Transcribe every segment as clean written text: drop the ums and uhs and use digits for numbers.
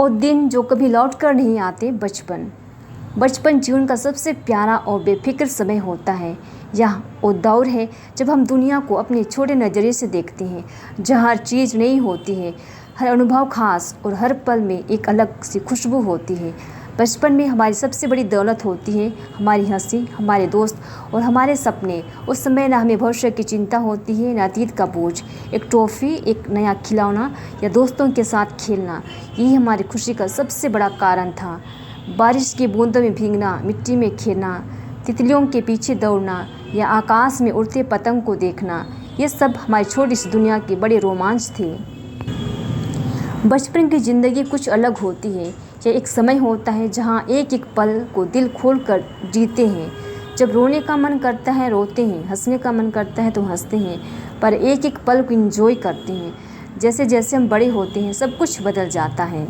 और दिन जो कभी लौट कर नहीं आते। बचपन जीवन का सबसे प्यारा और बेफिक्र समय होता है। यह वो दौर है जब हम दुनिया को अपने छोटे नज़रिए से देखते हैं, जहाँ हर चीज़ नई होती है, हर अनुभव खास और हर पल में एक अलग सी खुशबू होती है। बचपन में हमारी सबसे बड़ी दौलत होती है हमारी हंसी, हमारे दोस्त और हमारे सपने। उस समय ना हमें भविष्य की चिंता होती है, ना अतीत का बोझ। एक टॉफ़ी, एक नया खिलौना या दोस्तों के साथ खेलना, यही हमारी खुशी का सबसे बड़ा कारण था। बारिश की बूंदों में भीगना, मिट्टी में खेलना, तितलियों के पीछे दौड़ना या आकाश में उड़ते पतंग को देखना, ये सब हमारी छोटी सी दुनिया के बड़े रोमांच थे। बचपन की ज़िंदगी कुछ अलग होती है। यह एक समय होता है जहाँ एक एक पल को दिल खोल कर जीते हैं। जब रोने का मन करता है रोते हैं, हंसने का मन करता है तो हंसते हैं, पर एक एक पल को एंजॉय करते हैं। जैसे जैसे हम बड़े होते हैं सब कुछ बदल जाता है।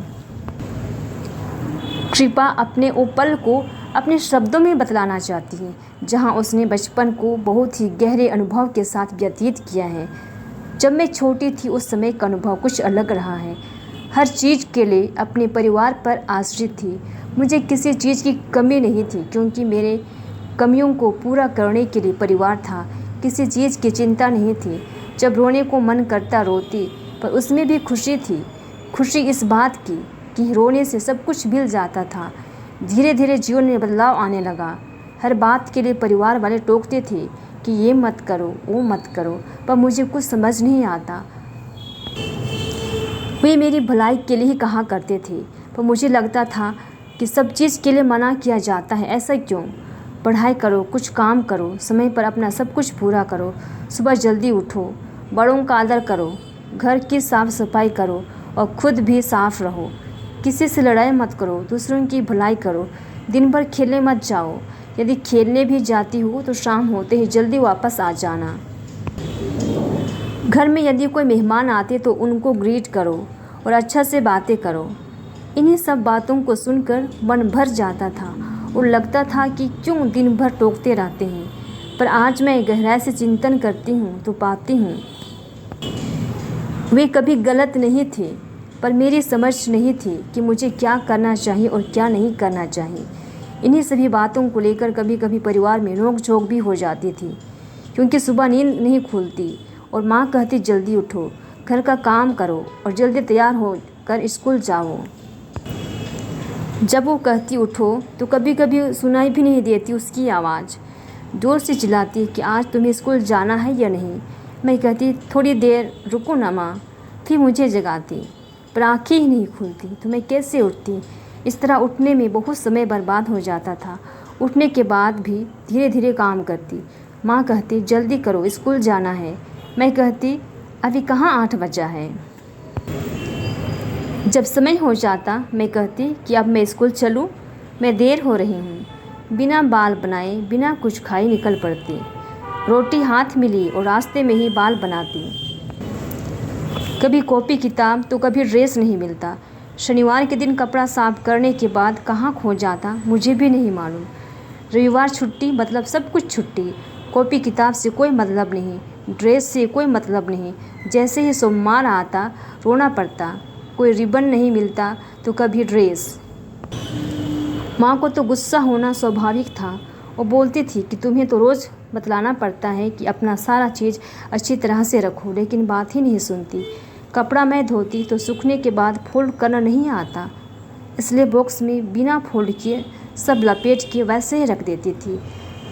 कृपा अपने वो पल को अपने शब्दों में बतलाना चाहती है जहाँ उसने बचपन को बहुत ही गहरे अनुभव के साथ व्यतीत किया है। जब मैं छोटी थी उस समय का अनुभव कुछ अलग रहा है। हर चीज़ के लिए अपने परिवार पर आश्रित थी। मुझे किसी चीज़ की कमी नहीं थी क्योंकि मेरे कमियों को पूरा करने के लिए परिवार था। किसी चीज़ की चिंता नहीं थी। जब रोने को मन करता रोती, पर उसमें भी खुशी थी। खुशी इस बात की कि रोने से सब कुछ मिल जाता था। धीरे धीरे जीवन में बदलाव आने लगा। हर बात के लिए परिवार वाले टोकते थे कि ये मत करो, वो मत करो, पर मुझे कुछ समझ नहीं आता। वे मेरी भलाई के लिए ही कहा करते थे, पर मुझे लगता था कि सब चीज़ के लिए मना किया जाता है, ऐसा क्यों? पढ़ाई करो, कुछ काम करो, समय पर अपना सब कुछ पूरा करो, सुबह जल्दी उठो, बड़ों का आदर करो, घर की साफ़ सफाई करो और खुद भी साफ रहो। किसी से लड़ाई मत करो, दूसरों की भलाई करो, दिन भर खेलने मत जाओ। यदि खेलने भी जाती हो तो शाम होते ही जल्दी वापस आ जाना। घर में यदि कोई मेहमान आते तो उनको ग्रीट करो और अच्छा से बातें करो। इन्हीं सब बातों को सुनकर मन भर जाता था और लगता था कि क्यों दिन भर टोकते रहते हैं। पर आज मैं गहराई से चिंतन करती हूँ तो पाती हूँ वे कभी गलत नहीं थे, पर मेरी समझ नहीं थी कि मुझे क्या करना चाहिए और क्या नहीं करना चाहिए। इन्हीं सभी बातों को लेकर कभी कभी परिवार में नोक-झोंक भी हो जाती थी, क्योंकि सुबह नींद नहीं खुलती और माँ कहती जल्दी उठो, घर का काम करो और जल्दी तैयार हो कर स्कूल जाओ। जब वो कहती उठो तो कभी कभी सुनाई भी नहीं देती उसकी आवाज़। जोर से चिल्लाती कि आज तुम्हें स्कूल जाना है या नहीं। मैं कहती थोड़ी देर रुको ना माँ, फिर मुझे जगाती, पर आँखें ही नहीं खुलती तो मैं कैसे उठती। इस तरह उठने में बहुत समय बर्बाद हो जाता था। उठने के बाद भी धीरे धीरे काम करती। माँ कहती जल्दी करो, स्कूल जाना है। मैं कहती अभी कहाँ 8 बजा है। जब समय हो जाता मैं कहती कि अब मैं स्कूल चलूँ, मैं देर हो रही हूँ। बिना बाल बनाए, बिना कुछ खाए निकल पड़ती। रोटी हाथ में ली और रास्ते में ही बाल बनाती। कभी कॉपी किताब तो कभी ड्रेस नहीं मिलता। शनिवार के दिन कपड़ा साफ करने के बाद कहाँ खो जाता मुझे भी नहीं मालूम। रविवार छुट्टी मतलब सब कुछ छुट्टी। कॉपी किताब से कोई मतलब नहीं, ड्रेस से कोई मतलब नहीं। जैसे ही सोमवार आता रोना पड़ता। कोई रिबन नहीं मिलता तो कभी ड्रेस। माँ को तो गुस्सा होना स्वाभाविक था। वो बोलती थी कि तुम्हें तो रोज़ बतलाना पड़ता है कि अपना सारा चीज़ अच्छी तरह से रखो, लेकिन बात ही नहीं सुनती। कपड़ा मैं धोती तो सूखने के बाद फोल्ड करना नहीं आता, इसलिए बॉक्स में बिना फोल्ड किए सब लपेट के वैसे ही रख देती थी।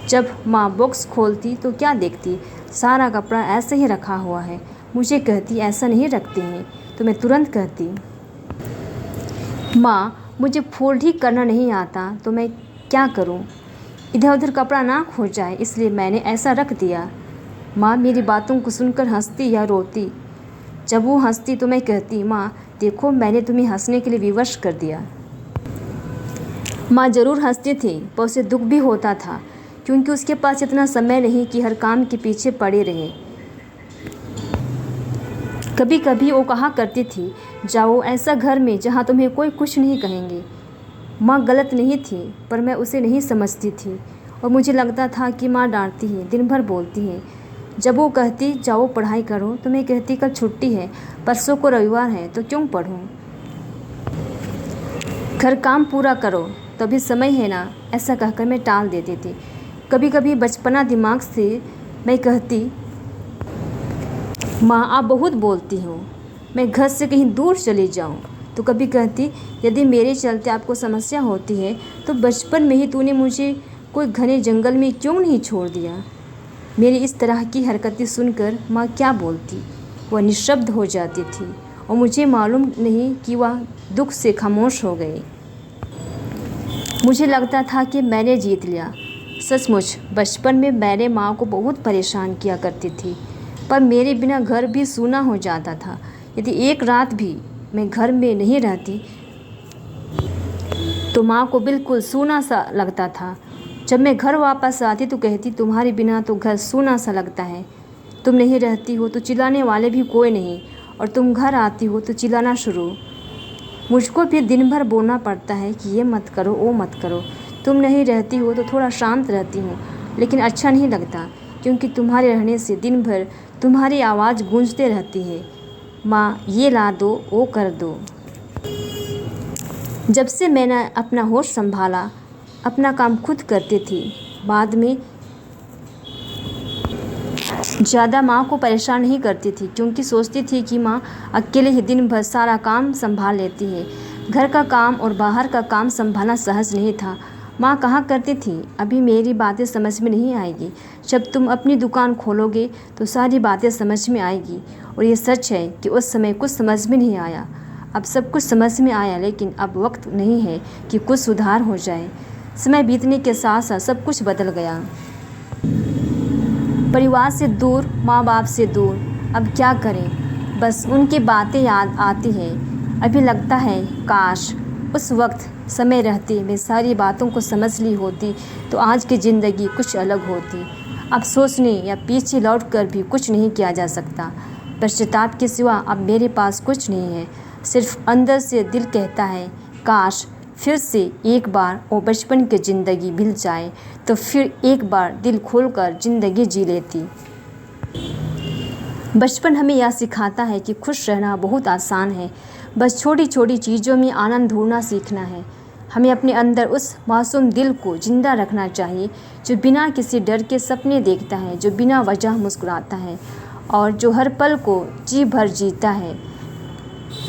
जब माँ बॉक्स खोलती तो क्या देखती, सारा कपड़ा ऐसे ही रखा हुआ है। मुझे कहती ऐसा नहीं रखते हैं, तो मैं तुरंत कहती माँ मुझे फोल्ड ही करना नहीं आता तो मैं क्या करूँ, इधर उधर कपड़ा ना खो जाए, इसलिए मैंने ऐसा रख दिया। माँ मेरी बातों को सुनकर हंसती या रोती। जब वो हंसती तो मैं कहती माँ देखो मैंने तुम्हें हंसने के लिए विवश कर दिया। माँ ज़रूर हंसती थी, पर उसे दुख भी होता था क्योंकि उसके पास इतना समय नहीं कि हर काम के पीछे पड़े रहे। कभी कभी वो कहा करती थी जाओ ऐसा घर में जहाँ तुम्हें कोई कुछ नहीं कहेंगे। माँ गलत नहीं थी, पर मैं उसे नहीं समझती थी और मुझे लगता था कि माँ डांटती है, दिन भर बोलती है। जब वो कहती जाओ पढ़ाई करो तो मैं कहती कल छुट्टी है, परसों को रविवार है तो क्यों पढूं। घर काम पूरा करो, तो अभी समय है ना, ऐसा कहकर मैं टाल देती थी। कभी कभी बचपना दिमाग से मैं कहती, माँ आप बहुत बोलती हो, मैं घर से कहीं दूर चली जाऊँ। तो कभी कहती, यदि मेरे चलते आपको समस्या होती है तो बचपन में ही तूने मुझे कोई घने जंगल में क्यों नहीं छोड़ दिया। मेरी इस तरह की हरकतें सुनकर माँ क्या बोलती, वह निशब्द हो जाती थी और मुझे मालूम नहीं कि वह दुख से खामोश हो गई। मुझे लगता था कि मैंने जीत लिया। सचमुच बचपन में मैंने माँ को बहुत परेशान किया करती थी, पर मेरे बिना घर भी सूना हो जाता था। यदि एक रात भी मैं घर में नहीं रहती तो माँ को बिल्कुल सूना सा लगता था। जब मैं घर वापस आती तो कहती, तुम्हारे बिना तो घर सूना सा लगता है। तुम नहीं रहती हो तो चिल्लाने वाले भी कोई नहीं, और तुम घर आती हो तो चिल्लाना शुरू। मुझको फिर दिन भर बोलना पड़ता है कि ये मत करो, वो मत करो। तुम नहीं रहती हो तो थोड़ा शांत रहती हूँ, लेकिन अच्छा नहीं लगता, क्योंकि तुम्हारे रहने से दिन भर तुम्हारी आवाज़ गूंजते रहती है, माँ ये ला दो, वो कर दो। जब से मैंने अपना होश संभाला, अपना काम खुद करती थी, बाद में ज़्यादा माँ को परेशान नहीं करती थी, क्योंकि सोचती थी कि माँ अकेले ही दिन भर सारा काम संभाल लेती है। घर का काम और बाहर का काम संभालना सहज नहीं था। माँ कहा करती थी, अभी मेरी बातें समझ में नहीं आएगी, जब तुम अपनी दुकान खोलोगे तो सारी बातें समझ में आएगी। और ये सच है कि उस समय कुछ समझ में नहीं आया। अब सब कुछ समझ में आया, लेकिन अब वक्त नहीं है कि कुछ सुधार हो जाए। समय बीतने के साथ साथ सब कुछ बदल गया। परिवार से दूर, माँ बाप से दूर, अब क्या करें, बस उनकी बातें याद आती हैं। अभी लगता है काश उस वक्त समय रहती मैं सारी बातों को समझ ली होती तो आज की ज़िंदगी कुछ अलग होती। अब सोचने या पीछे लौटकर भी कुछ नहीं किया जा सकता। पश्चाताप के सिवा अब मेरे पास कुछ नहीं है। सिर्फ अंदर से दिल कहता है, काश फिर से एक बार वो बचपन की ज़िंदगी मिल जाए तो फिर एक बार दिल खोलकर ज़िंदगी जी लेती। बचपन हमें यह सिखाता है कि खुश रहना बहुत आसान है, बस छोटी छोटी चीज़ों में आनंद ढूंढना सीखना है। हमें अपने अंदर उस मासूम दिल को ज़िंदा रखना चाहिए, जो बिना किसी डर के सपने देखता है, जो बिना वजह मुस्कुराता है और जो हर पल को जी भर जीता है।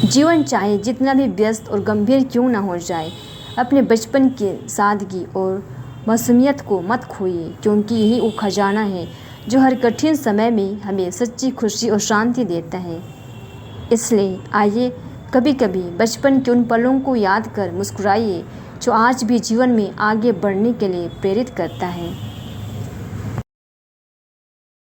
जीवन चाहे जितना भी व्यस्त और गंभीर क्यों ना हो जाए, अपने बचपन के सादगी और मासूमियत को मत खोइए, क्योंकि यही वो खजाना है जो हर कठिन समय में हमें सच्ची खुशी और शांति देता है। इसलिए आइए कभी कभी बचपन के उन पलों को याद कर मुस्कुराइए, जो आज भी जीवन में आगे बढ़ने के लिए प्रेरित करता है।